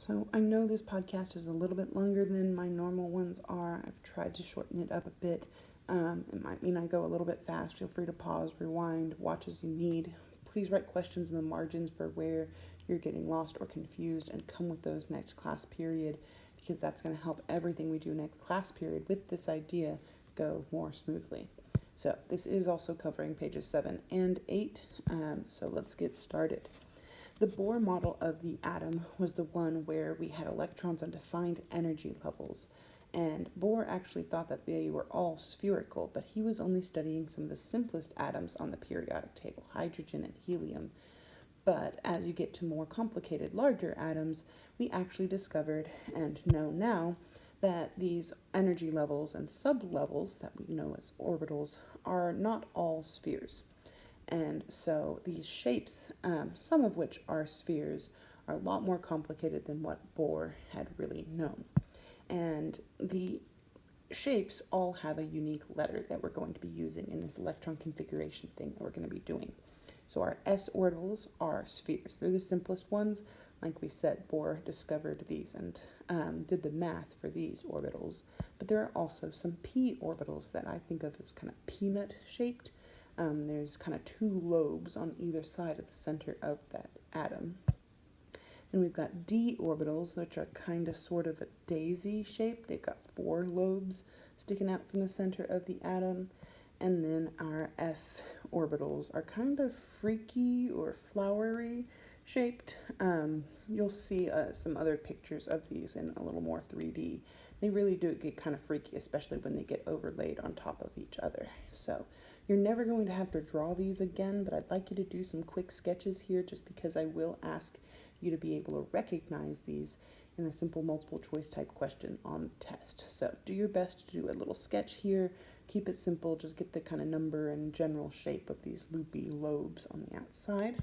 So I know this podcast is a little bit longer than my normal ones are. I've tried to shorten it up a bit. It might mean I go a little bit fast. Feel free to pause, rewind, watch as you need. Please write questions in the margins for where you're getting lost or confused and come with those next class period, because that's going to help everything we do next class period with this idea go more smoothly. So this is also covering pages 7 and 8. So let's get started. The Bohr model of the atom was the one where we had electrons on defined energy levels, and Bohr actually thought that they were all spherical, but he was only studying some of the simplest atoms on the periodic table, hydrogen and helium. But as you get to more complicated, larger atoms, we actually discovered and know now that these energy levels and sublevels that we know as orbitals are not all spheres. And so these shapes, some of which are spheres, are a lot more complicated than what Bohr had really known. And the shapes all have a unique letter that we're going to be using in this electron configuration thing that we're going to be doing. So our s orbitals are spheres. They're the simplest ones. Like we said, Bohr discovered these and did the math for these orbitals. But there are also some p orbitals that I think of as kind of peanut shaped. There's kind of two lobes on either side of the center of that atom. Then we've got d orbitals, which are kind of sort of a daisy shape. They've got 4 lobes sticking out from the center of the atom. And then our f orbitals are kind of freaky or flowery shaped. You'll see some other pictures of these in a little more 3D. They really do get kind of freaky, especially when they get overlaid on top of each other. So you're never going to have to draw these again, but I'd like you to do some quick sketches here just because I will ask you to be able to recognize these in the simple multiple choice type question on the test. So do your best to do a little sketch here. Keep it simple, just get the kind of number and general shape of these loopy lobes on the outside.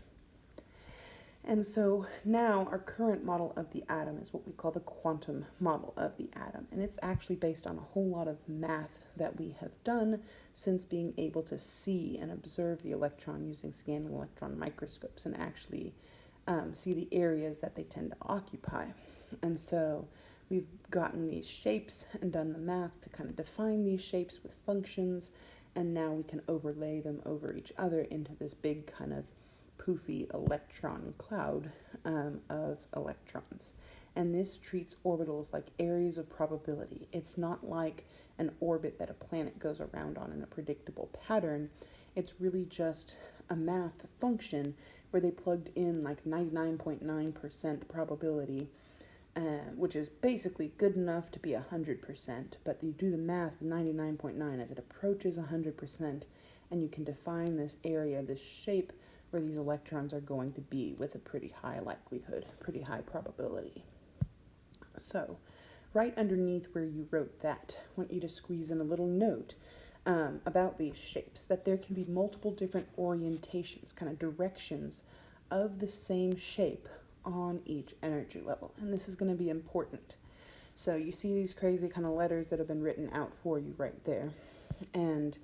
And so now our current model of the atom is what we call the quantum model of the atom. And it's actually based on a whole lot of math that we have done since being able to see and observe the electron using scanning electron microscopes and actually see the areas that they tend to occupy. And so we've gotten these shapes and done the math to kind of define these shapes with functions. And now we can overlay them over each other into this big kind of poofy electron cloud of electrons. And this treats orbitals like areas of probability. It's not like an orbit that a planet goes around on in a predictable pattern. It's really just a math function where they plugged in like 99.9% probability, which is basically good enough to be 100%, but you do the math 99.9 as it approaches 100%, and you can define this area, this shape, where these electrons are going to be with a pretty high likelihood, pretty high probability. So, right underneath where you wrote that, I want you to squeeze in a little note about these shapes, that there can be multiple different orientations, kind of directions of the same shape on each energy level. And this is going to be important. So you see these crazy kind of letters that have been written out for you right there. And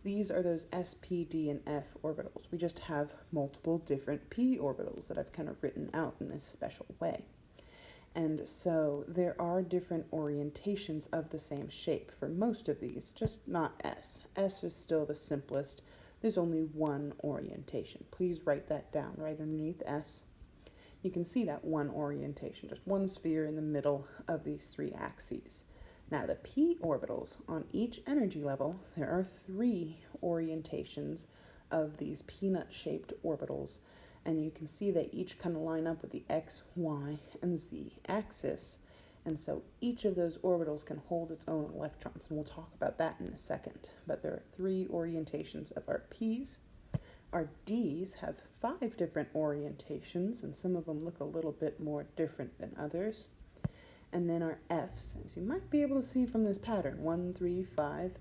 these are those s, p, d, and f orbitals. We just have multiple different p orbitals that I've kind of written out in this special way. And so there are different orientations of the same shape for most of these, just not s. S is still the simplest. There's only one orientation. Please write that down right underneath s. You can see that one orientation, just one sphere in the middle of these 3 axes. Now the p orbitals on each energy level, there are 3 orientations of these peanut-shaped orbitals, and you can see they each kind of line up with the x, y, and z axis, and so each of those orbitals can hold its own electrons, and we'll talk about that in a second. But there are 3 orientations of our p's. Our d's have 5 different orientations, and some of them look a little bit more different than others. And then our F's, as you might be able to see from this pattern, 1, 3, 5,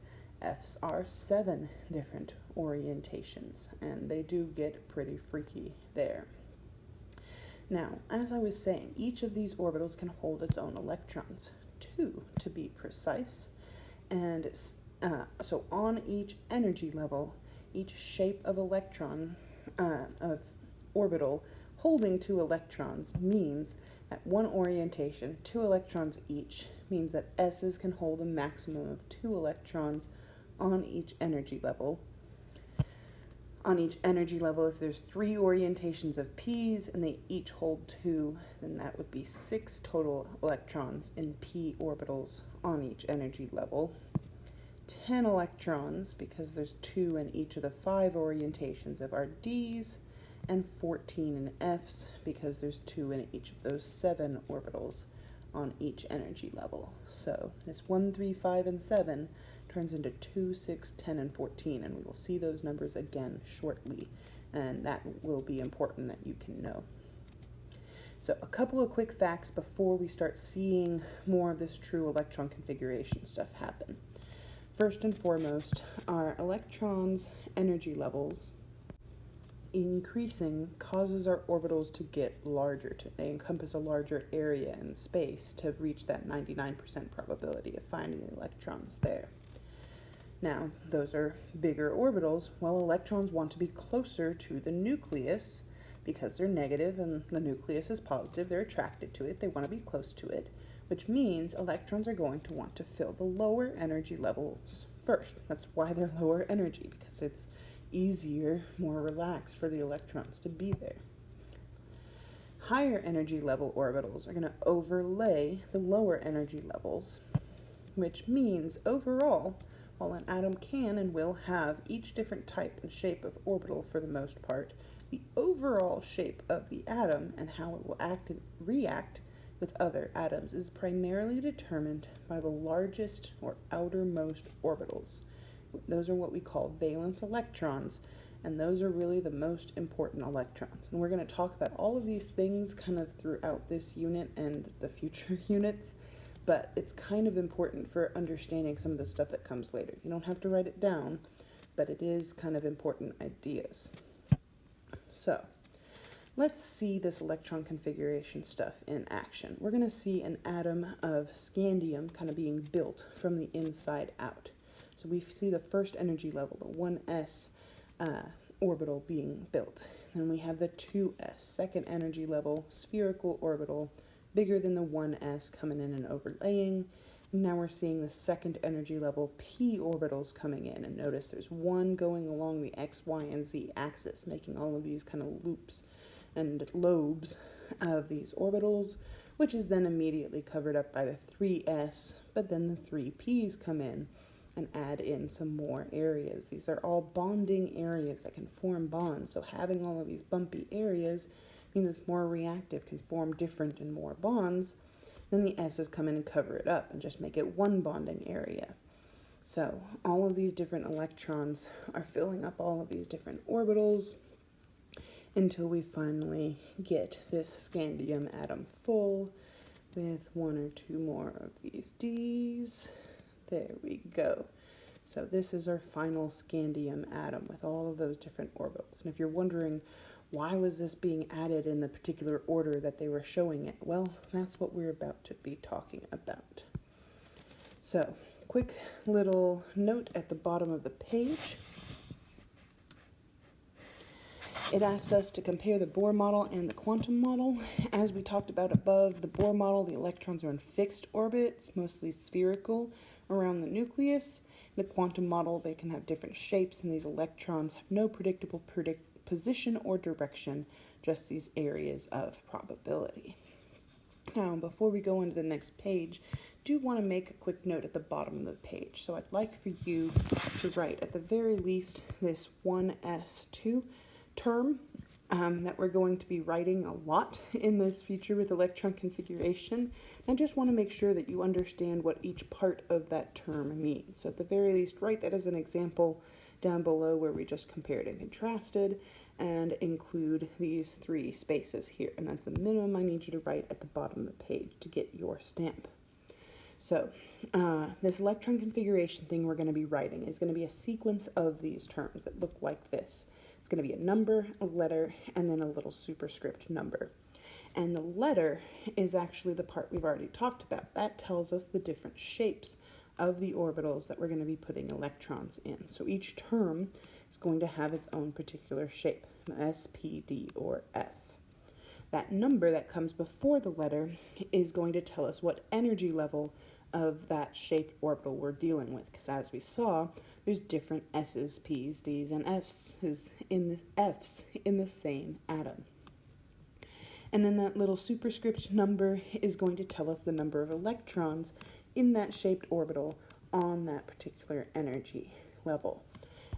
F's are 7 different orientations, and they do get pretty freaky there. Now, as I was saying, each of these orbitals can hold its own electrons, 2 to be precise, and so on each energy level, each shape of electron, of orbital holding 2 electrons means At one orientation, 2 electrons each means that S's can hold a maximum of 2 electrons on each energy level. On each energy level, if there's 3 orientations of P's and they each hold 2, then that would be 6 total electrons in P orbitals on each energy level. 10 electrons, because there's 2 in each of the 5 orientations of our D's, and 14 in F's, because there's 2 in each of those 7 orbitals on each energy level. So this 1, 3, 5, and 7 turns into 2, 6, 10, and 14, and we will see those numbers again shortly, and that will be important that you can know. So a couple of quick facts before we start seeing more of this true electron configuration stuff happen. First and foremost, our electrons' energy levels increasing causes our orbitals to get larger. They encompass a larger area in space to reach that 99% probability of finding electrons there. Now, those are bigger orbitals. Well, electrons want to be closer to the nucleus because they're negative and the nucleus is positive. They're attracted to it. They want to be close to it, which means electrons are going to want to fill the lower energy levels first. That's why they're lower energy, because it's easier, more relaxed for the electrons to be there. Higher energy level orbitals are going to overlay the lower energy levels, which means overall, while an atom can and will have each different type and shape of orbital for the most part, the overall shape of the atom and how it will act and react with other atoms is primarily determined by the largest or outermost orbitals. Those are what we call valence electrons, and those are really the most important electrons. And we're going to talk about all of these things kind of throughout this unit and the future units, but it's kind of important for understanding some of the stuff that comes later. You don't have to write it down, but it is kind of important ideas. So, let's see this electron configuration stuff in action. We're going to see an atom of scandium kind of being built from the inside out. So we see the first energy level, the 1s orbital being built. Then we have the 2s, second energy level, spherical orbital, bigger than the 1s coming in and overlaying. And now we're seeing the second energy level p orbitals coming in. And notice there's one going along the x, y, and z axis, making all of these kind of loops and lobes of these orbitals, which is then immediately covered up by the 3s, but then the 3p's come in and add in some more areas. These are all bonding areas that can form bonds, so having all of these bumpy areas means it's more reactive, can form different and more bonds. Then the s's come in and cover it up and just make it one bonding area. So all of these different electrons are filling up all of these different orbitals until we finally get this scandium atom full with 1 or 2 more of these D's. There we go. So this is our final scandium atom with all of those different orbitals. And if you're wondering why was this being added in the particular order that they were showing it, well, that's what we're about to be talking about. So, quick little note at the bottom of the page. It asks us to compare the Bohr model and the quantum model. As we talked about above, the Bohr model, the electrons are in fixed orbits, mostly spherical, around the nucleus. In the quantum model, they can have different shapes, and these electrons have no predictable position or direction, just these areas of probability. Now, before we go into the next page, I do want to make a quick note at the bottom of the page. So I'd like for you to write, at the very least, this 1s2 term that we're going to be writing a lot in this future with electron configuration. I just want to make sure that you understand what each part of that term means. So at the very least, write that as an example down below where we just compared and contrasted, and include these 3 spaces here. And that's the minimum I need you to write at the bottom of the page to get your stamp. So this electron configuration thing we're going to be writing is going to be a sequence of these terms that look like this. It's going to be a number, a letter, and then a little superscript number. And the letter is actually the part we've already talked about. That tells us the different shapes of the orbitals that we're going to be putting electrons in. So each term is going to have its own particular shape, S, P, D, or F. That number that comes before the letter is going to tell us what energy level of that shaped orbital we're dealing with, because as we saw, there's different S's, P's, D's, and F's in the same atom. And then that little superscript number is going to tell us the number of electrons in that shaped orbital on that particular energy level.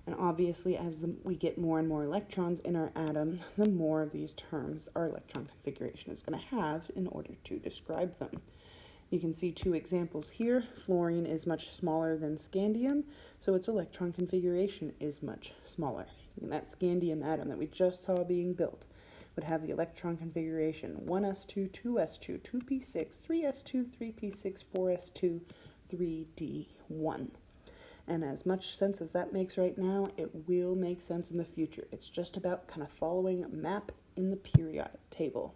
And obviously, as we get more and more electrons in our atom, the more of these terms our electron configuration is going to have in order to describe them. You can see two examples here. Fluorine is much smaller than scandium, so its electron configuration is much smaller. And that scandium atom that we just saw being built would have the electron configuration 1s2, 2s2, 2p6, 3s2, 3p6, 4s2, 3d1. And as much sense as that makes right now, it will make sense in the future. It's just about kind of following a map in the periodic table.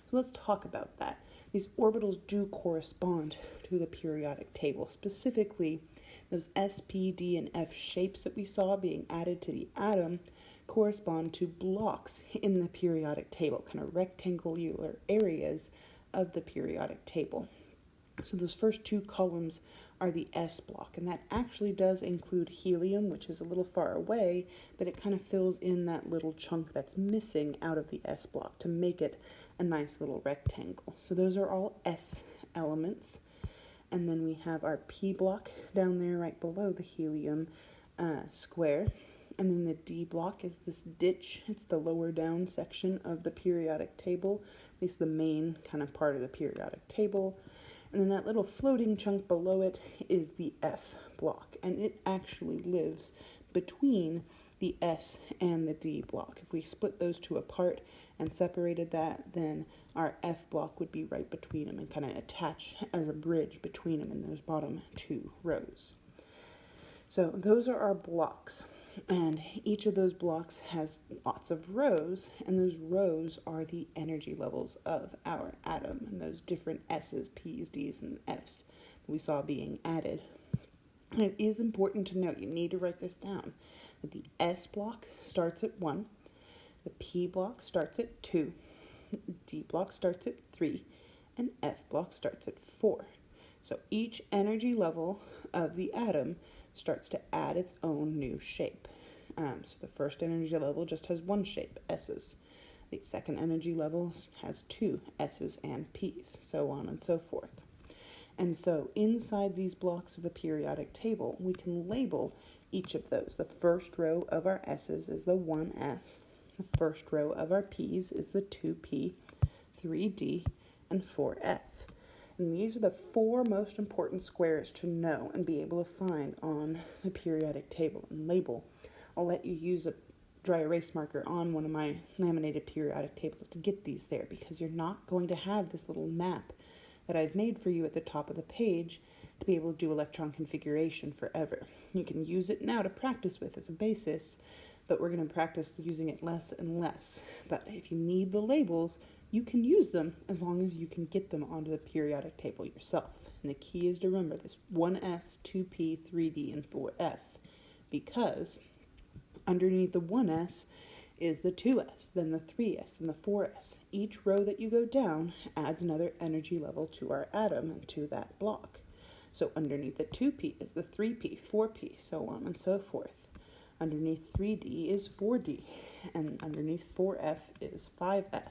So let's talk about that. These orbitals do correspond to the periodic table. Specifically, those S, P, D, and F shapes that we saw being added to the atom correspond to blocks in the periodic table, kind of rectangular areas of the periodic table. So those first two columns are the S block, and that actually does include helium, which is a little far away, but it kind of fills in that little chunk that's missing out of the S block to make it a nice little rectangle. So those are all S elements. And then we have our P block down there right below the helium square. And then the D block is this ditch. It's the lower down section of the periodic table, at least the main kind of part of the periodic table. And then that little floating chunk below it is the F block, and it actually lives between the S and the D block. If we split those two apart and separated that, then our F block would be right between them and kind of attach as a bridge between them in those bottom two rows. So those are our blocks. And each of those blocks has lots of rows, and those rows are the energy levels of our atom, and those different S's, P's, D's, and F's that we saw being added. And it is important to note, you need to write this down, that the S block starts at 1, the P block starts at 2, D block starts at 3, and F block starts at 4. So each energy level of the atom starts to add its own new shape. So the first energy level just has one shape, S's. The second energy level has two S's and P's, so on and so forth. And so inside these blocks of the periodic table, we can label each of those. The first row of our S's is the 1S. The first row of our P's is the 2P, 3D, and 4F. And these are the four most important squares to know and be able to find on the periodic table and label. I'll let you use a dry erase marker on one of my laminated periodic tables to get these there, because you're not going to have this little map that I've made for you at the top of the page to be able to do electron configuration forever. You can use it now to practice with as a basis, but we're going to practice using it less and less. But if you need the labels, you can use them as long as you can get them onto the periodic table yourself. And the key is to remember this 1S, 2P, 3D, and 4F, because underneath the 1S is the 2S, then the 3S, then the 4S. Each row that you go down adds another energy level to our atom and to that block. So underneath the 2P is the 3P, 4P, so on and so forth. Underneath 3D is 4D, and underneath 4F is 5F.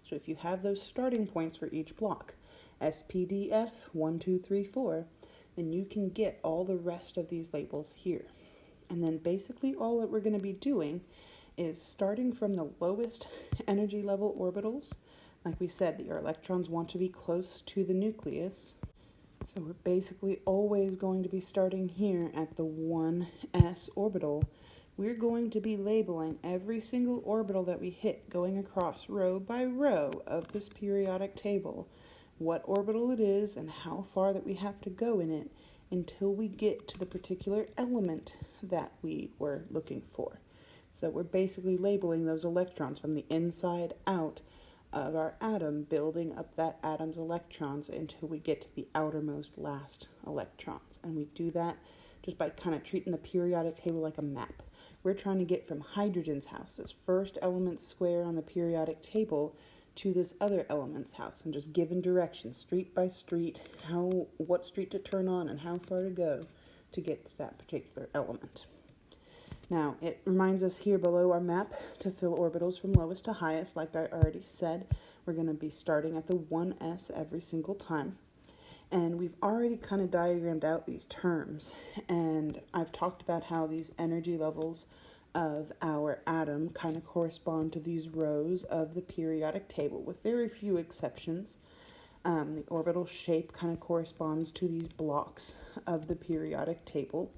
So if you have those starting points for each block, SPDF 1, 2, 3, 4, then you can get all the rest of these labels here. And then basically all that we're going to be doing is starting from the lowest energy level orbitals. Like we said, that your electrons want to be close to the nucleus. So we're basically always going to be starting here at the 1s orbital. We're going to be labeling every single orbital that we hit, going across row by row of this periodic table, what orbital it is and how far that we have to go in it until we get to the particular element that we were looking for. So we're basically labeling those electrons from the inside out of our atom, building up that atom's electrons until we get to the outermost last electrons. And we do that just by kind of treating the periodic table like a map. We're trying to get from hydrogen's house, this first element square on the periodic table, to this other element's house and just given directions street by street, what street to turn on and how far to go to get to that particular element. Now, it reminds us here below our map to fill orbitals from lowest to highest. Like I already said, we're going to be starting at the 1s every single time. And we've already kind of diagrammed out these terms. And I've talked about how these energy levels of our atom kind of correspond to these rows of the periodic table, with very few exceptions. The orbital shape kind of corresponds to these blocks of the periodic table.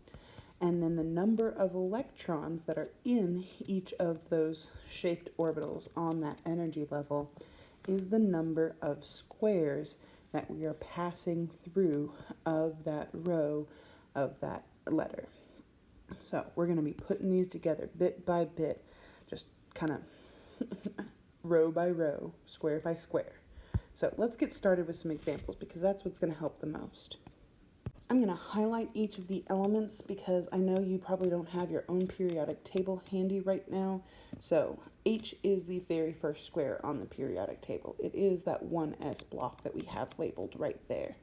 And then the number of electrons that are in each of those shaped orbitals on that energy level is the number of squares that we are passing through of that row of that letter. So we're going to be putting these together bit by bit, just kind of row by row, square by square. So let's get started with some examples because that's what's going to help the most. I'm going to highlight each of the elements because I know you probably don't have your own periodic table handy right now. So H is the very first square on the periodic table. It is that 1s block that we have labeled right there.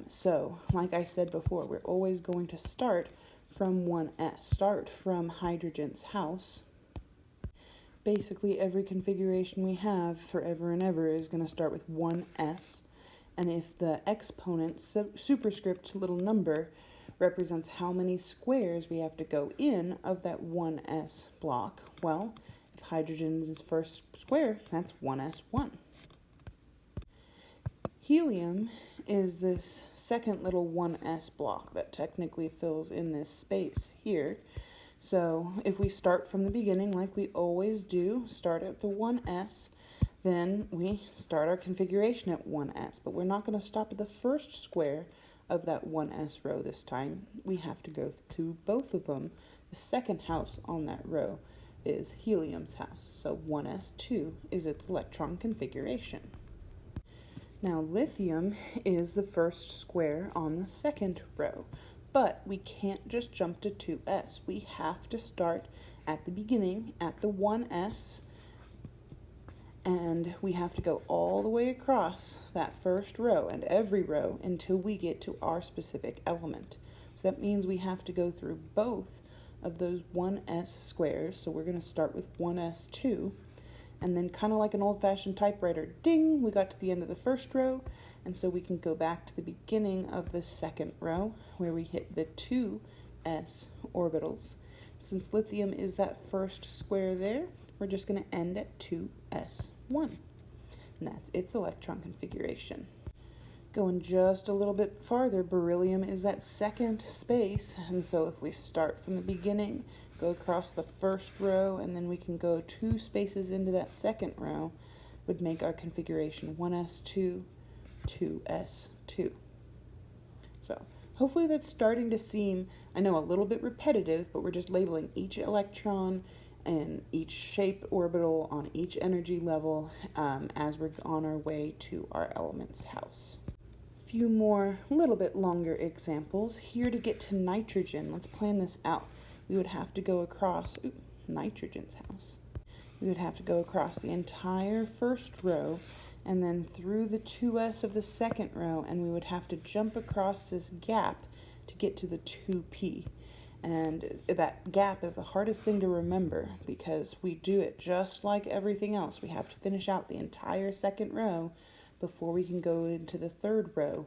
So like I said before, we're always going to start from 1s, start from hydrogen's house. Basically every configuration we have forever and ever is going to start with 1s. And if the exponent, superscript little number, represents how many squares we have to go in of that 1s block, well, if hydrogen is its first square, that's 1s1. Helium is this second little 1s block that technically fills in this space here. So if we start from the beginning like we always do, start at the 1s, then we start our configuration at 1s, but we're not going to stop at the first square of that 1s row this time. We have to go to both of them. The second house on that row is helium's house, so 1s2 is its electron configuration. Now lithium is the first square on the second row, but we can't just jump to 2s. We have to start at the beginning at the 1s, and we have to go all the way across that first row and every row until we get to our specific element. So that means we have to go through both of those 1s squares. So we're going to start with 1s2, and then kind of like an old-fashioned typewriter, ding, we got to the end of the first row, and so we can go back to the beginning of the second row where we hit the 2s orbitals. Since lithium is that first square there, we're just going to end at 2s1, and that's its electron configuration. Going just a little bit farther, beryllium is that second space, and so if we start from the beginning, go across the first row, and then we can go 2 spaces into that second row, would make our configuration 1s2, 2s2. So hopefully that's starting to seem, I know, a little bit repetitive, but we're just labeling each electron and each shape orbital on each energy level as we're on our way to our element's house. Few more, little bit longer examples. Here to get to nitrogen, let's plan this out. We would have to go across nitrogen's house. We would have to go across the entire first row and then through the 2s of the second row, and we would have to jump across this gap to get to the 2p. And that gap is the hardest thing to remember because we do it just like everything else. We have to finish out the entire second row before we can go into the third row.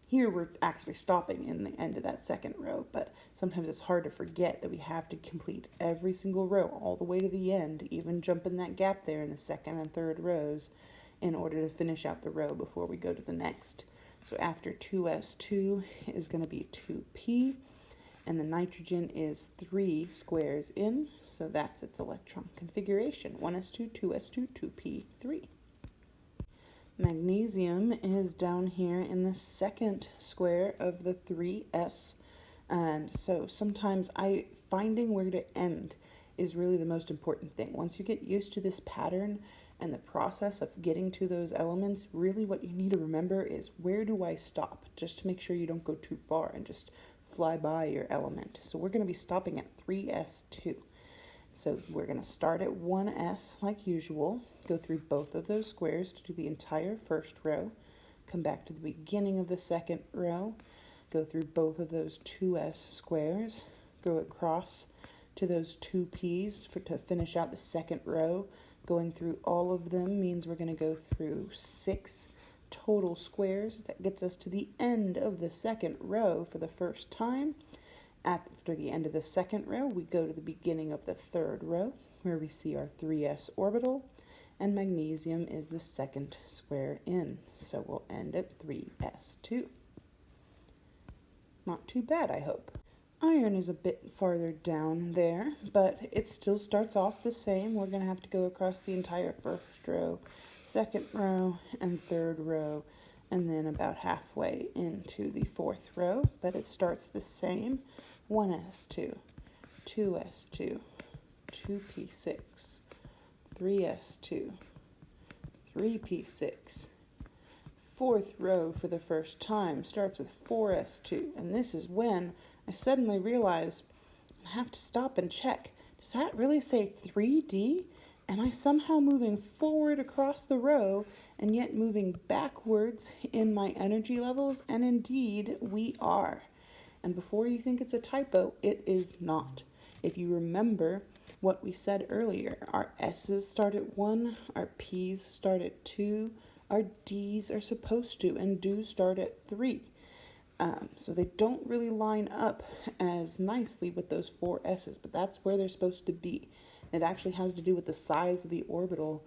Here we're actually stopping in the end of that second row, but sometimes it's hard to forget that we have to complete every single row all the way to the end, even jump in that gap there in the second and third rows in order to finish out the row before we go to the next. So after 2s2 is going to be 2p, and the nitrogen is 3 squares in, so that's its electron configuration, 1s2, 2s2, 2p3. Magnesium is down here in the second square of the 3s, and so sometimes finding where to end is really the most important thing. Once you get used to this pattern and the process of getting to those elements, really what you need to remember is, where do I stop, just to make sure you don't go too far and just fly by your element. So we're going to be stopping at 3s2. So we're going to start at 1s like usual, go through both of those squares to do the entire first row, come back to the beginning of the second row, go through both of those 2s squares, go across to those 2p's to finish out the second row. Going through all of them means we're going to go through 6 total squares. That gets us to the end of the second row for the first time. After the end of the second row, we go to the beginning of the third row, where we see our 3s orbital, and magnesium is the second square in. So we'll end at 3s2. Not too bad, I hope. Iron is a bit farther down there, but it still starts off the same. We're going to have to go across the entire first row, second row, and third row, and then about halfway into the fourth row, but it starts the same. 1s2, 2s2, 2p6, 3s2, 3p6. Fourth row for the first time starts with 4s2, and this is when I suddenly realize I have to stop and check. Does that really say 3D? Am I somehow moving forward across the row and yet moving backwards in my energy levels? And indeed, we are. And before you think it's a typo, it is not. If you remember what we said earlier, our S's start at 1, our P's start at 2, our D's are supposed to and do start at 3. So they don't really line up as nicely with those 4 S's, but that's where they're supposed to be. It actually has to do with the size of the orbital,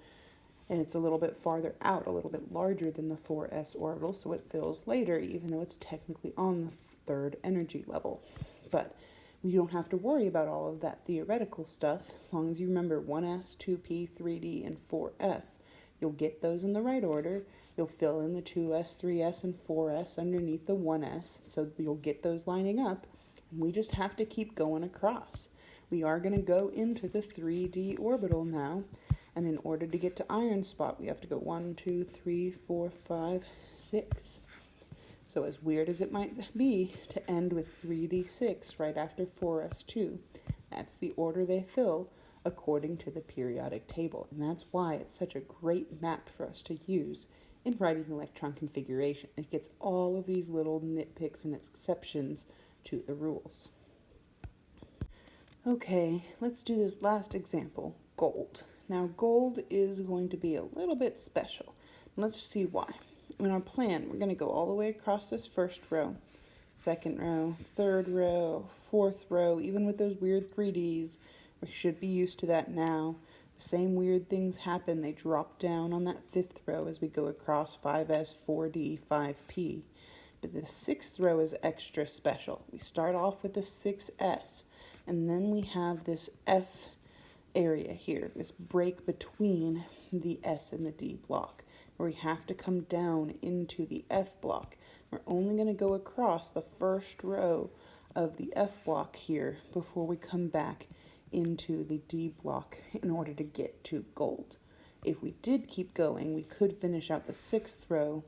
and it's a little bit farther out, a little bit larger than the 4s orbital, so it fills later, even though it's technically on the third energy level. But we don't have to worry about all of that theoretical stuff, as long as you remember 1s, 2p, 3d, and 4f. You'll get those in the right order. You'll fill in the 2s, 3s, and 4s underneath the 1s, so you'll get those lining up, and we just have to keep going across. We are going to go into the 3D orbital now, and in order to get to iron spot, we have to go 1, 2, 3, 4, 5, 6. So as weird as it might be to end with 3d6 right after 4s2, that's the order they fill according to the periodic table, and that's why it's such a great map for us to use in writing electron configuration. It gets all of these little nitpicks and exceptions to the rules. Okay, let's do this last example, gold. Now gold is going to be a little bit special. Let's see why. In our plan, we're going to go all the way across this first row, second row, third row, fourth row, even with those weird 3Ds. We should be used to that now. The same weird things happen. They drop down on that fifth row as we go across 5s, 4d, 5p. But the sixth row is extra special. We start off with the 6s, and then we have this F area here, this break between the S and the D block, where we have to come down into the F block. We're only going to go across the first row of the F block here before we come back into the D block in order to get to gold. If we did keep going, we could finish out the sixth row,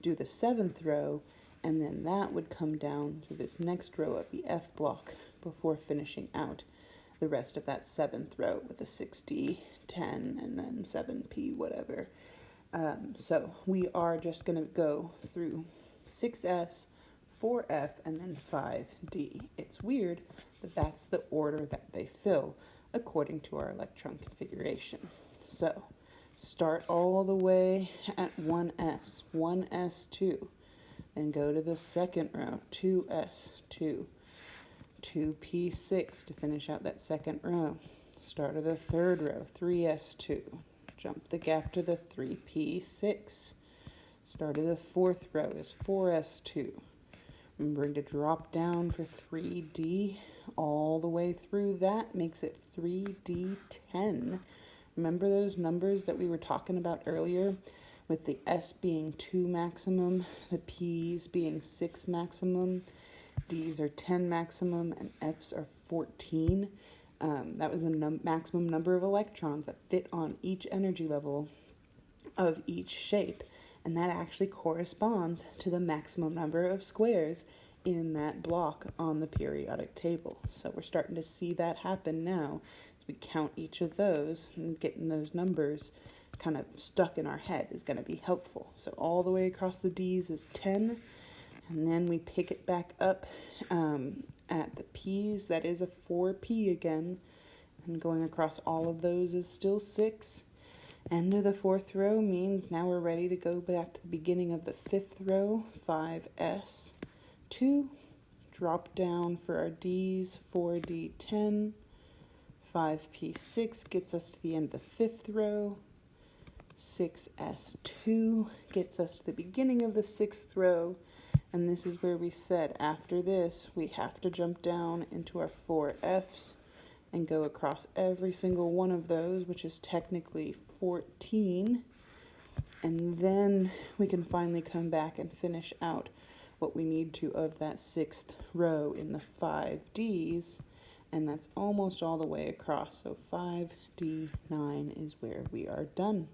do the seventh row, and then that would come down to this next row of the F block before finishing out the rest of that seventh row with the 6D, 10, and then 7P, whatever. So we are just going to go through 6S, 4F, and then 5D. It's weird, but that's the order that they fill according to our electron configuration. So start all the way at 1S, 1S2. Then go to the second row, 2S2, 2P6 to finish out that second row. Start of the third row, 3S2. Jump the gap to the 3P6. Start of the fourth row is 4S2. Remembering to drop down for 3D all the way through that makes it 3D10. Remember those numbers that we were talking about earlier, with the S being 2 maximum, the P's being 6 maximum, D's are 10 maximum, and F's are 14. That was the maximum number of electrons that fit on each energy level of each shape. And that actually corresponds to the maximum number of squares in that block on the periodic table. So we're starting to see that happen now. It's we count each of those, and getting those numbers kind of stuck in our head is going to be helpful. So all the way across the D's is 10, and then we pick it back up at the P's. That is a 4P again, and going across all of those is still 6. End of the 4th row means now we're ready to go back to the beginning of the 5th row, 5S, 2, drop down for our D's, 4D, 10, 5P6 gets us to the end of the 5th row, 6S2 gets us to the beginning of the 6th row, and this is where we said after this we have to jump down into our 4Fs and go across every single one of those, which is technically 14, and then we can finally come back and finish out what we need to of that 6th row in the 5Ds, and that's almost all the way across. So 5D9 is where we are done.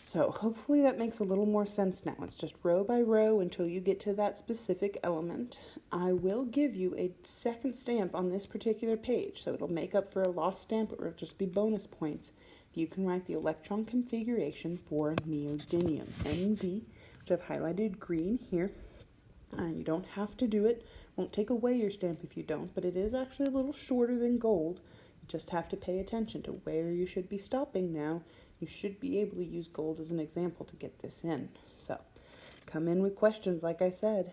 So hopefully that makes a little more sense now. It's just row by row until you get to that specific element. I will give you a second stamp on this particular page, so it'll make up for a lost stamp, or it'll just be bonus points. You can write the electron configuration for neodymium, ND, which I've highlighted green here. You don't have to do it. Won't take away your stamp if you don't, but it is actually a little shorter than gold. You just have to pay attention to where you should be stopping now. You should be able to use gold as an example to get this in. So come in with questions, like I said.